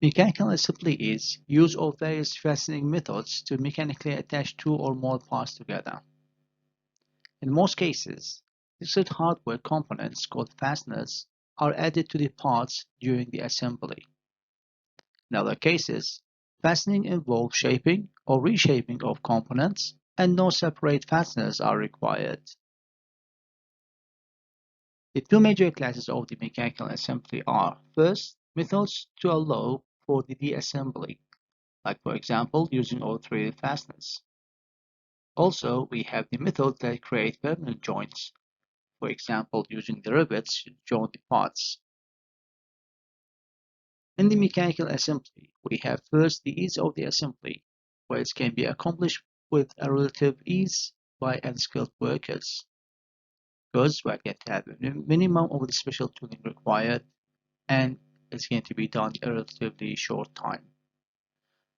Mechanical assembly is use of various fastening methods to mechanically attach two or more parts together. In most cases, fixed hardware components called fasteners are added to the parts during the assembly. In other cases, fastening involves shaping or reshaping of components, and no separate fasteners are required. The two major classes of the mechanical assembly are, first, methods to allow for the de-assembly, like for example using all 3D fasteners. Also, we have the methods that create permanent joints, for example using the rivets to join the parts. In the mechanical assembly, we have first the ease of the assembly, where it can be accomplished with a relative ease by unskilled workers, because we are going to have a minimum of the special tooling required, and it's going to be done in a relatively short time.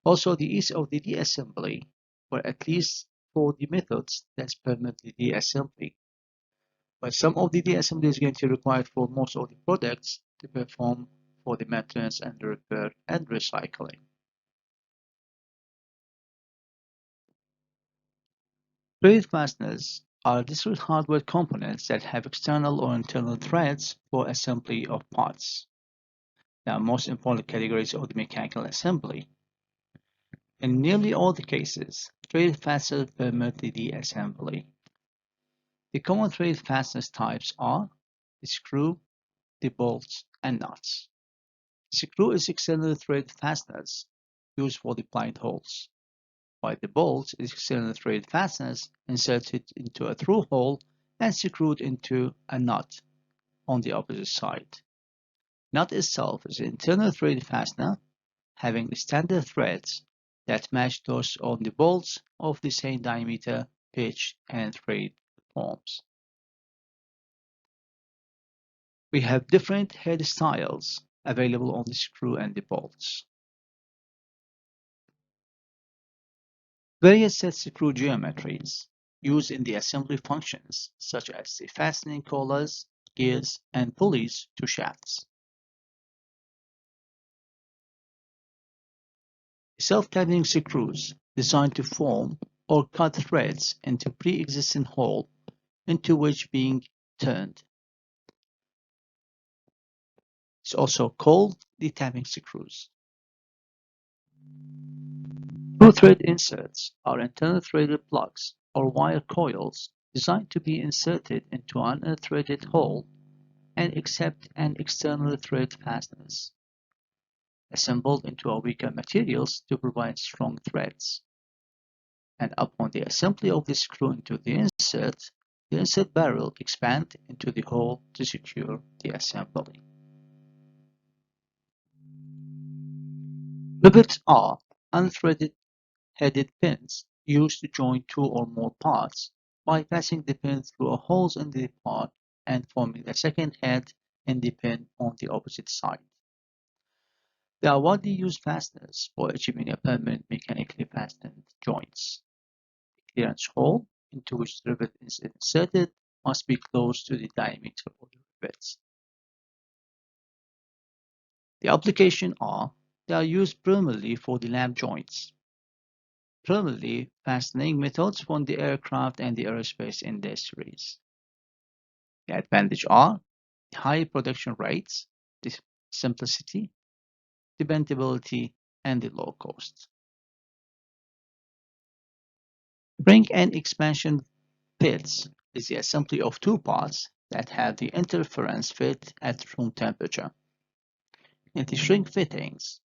Also, the ease of the de-assembly, or at least for the methods that permit the de-assembly. But some of the de-assembly is going to be required for most of the products to perform for the maintenance and the repair and recycling. Threaded fasteners are discrete hardware components that have external or internal threads for assembly of parts. They are most important categories of the mechanical assembly. In nearly all the cases, threaded fasteners permit the de-assembly. The common threaded fasteners types are the screw, the bolts, and nuts. The screw is external threaded fasteners used for the blind holes, while the bolt is external threaded fasteners inserted into a through hole and screwed into a nut on the opposite side. Nut itself is an internal threaded fastener having the standard threads that match those on the bolts of the same diameter, pitch, and thread forms. We have different head styles available on the screw and the bolts. Various set screw geometries used in the assembly functions, such as the fastening collars, gears, and pulleys to shafts. Self-tightening screws designed to form or cut threads into pre-existing hole into which being turned. It's also called the tapping screws. Screw thread inserts are internal threaded plugs or wire coils designed to be inserted into an unthreaded hole and accept an external thread fasteners, assembled into a weaker materials to provide strong threads. And upon the assembly of the screw into the insert barrel expands into the hole to secure the assembly. Rivets are unthreaded headed pins used to join two or more parts by passing the pin through a holes in the part and forming a second head in the pin on the opposite side. They are widely used fasteners for achieving a permanent mechanically fastened joints. The clearance hole into which the rivet is inserted must be close to the diameter of the rivets. The application are they are used primarily for the lamp joints. Primarily fastening methods from the aircraft and the aerospace industries. The advantages are the high production rates, the simplicity, dependability, and the low cost. Spring and expansion fits is the assembly of two parts that have the interference fit at room temperature. In the shrink fittings,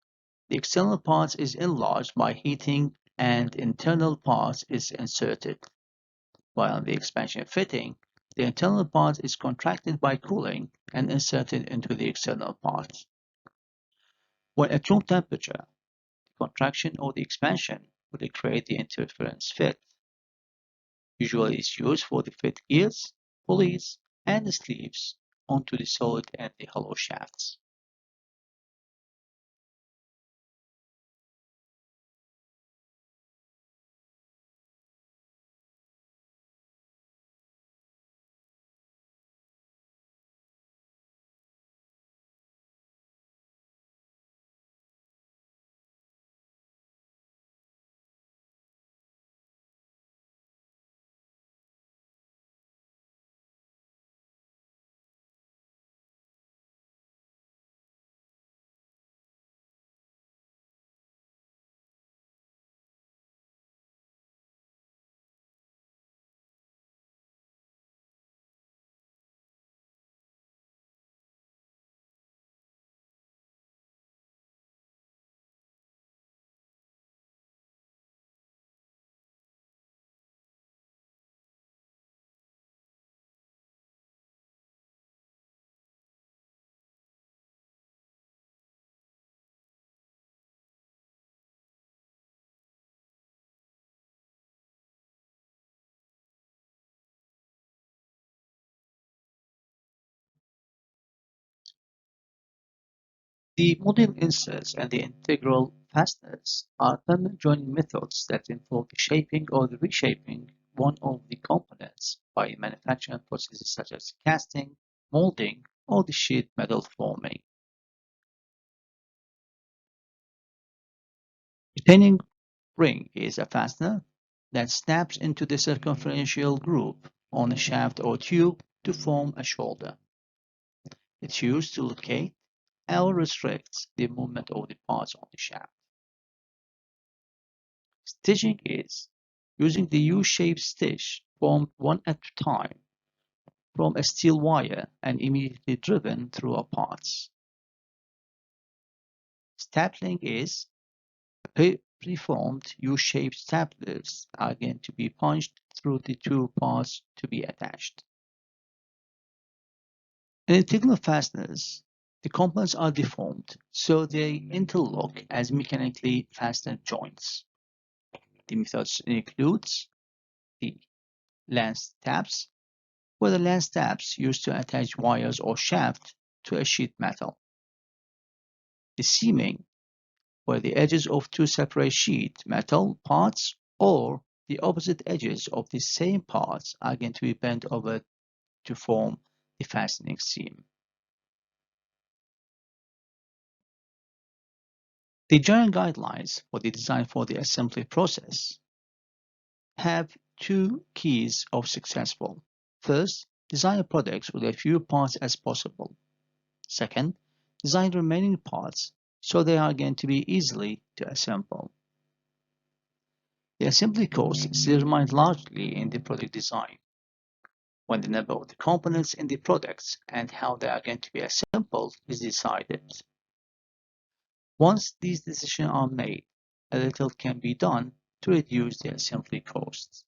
the external part is enlarged by heating and internal part is inserted, while in the expansion fitting, the internal part is contracted by cooling and inserted into the external part. When at room temperature, the contraction or the expansion will create the interference fit. Usually it's used for the fit gears, pulleys, and the sleeves onto the solid and the hollow shafts. The module inserts and the integral fasteners are permanent joining methods that involve the shaping or the reshaping one of the components by manufacturing processes such as casting, molding, or the sheet metal forming. Retaining ring is a fastener that snaps into the circumferential groove on a shaft or tube to form a shoulder. It's used to locate or restrict the movement of the parts on the shaft. Stitching is using the U-shaped stitch formed one at a time from a steel wire and immediately driven through a parts. Stapling is preformed U-shaped staplers are going to be punched through the two parts to be attached. In integral fasteners, the components are deformed, so they interlock as mechanically fastened joints. The methods includes the lance taps, where the lance taps used to attach wires or shaft to a sheet metal. The seaming, where the edges of two separate sheet metal parts or the opposite edges of the same parts are going to be bent over to form the fastening seam. The general guidelines for the design for the assembly process have two keys of successful. First, design a product with as few parts as possible. Second, design the remaining parts so they are going to be easily to assemble. The assembly cost is determined largely in the product design, when the number of the components in the products and how they are going to be assembled is decided. Once these decisions are made, a little can be done to reduce the assembly costs.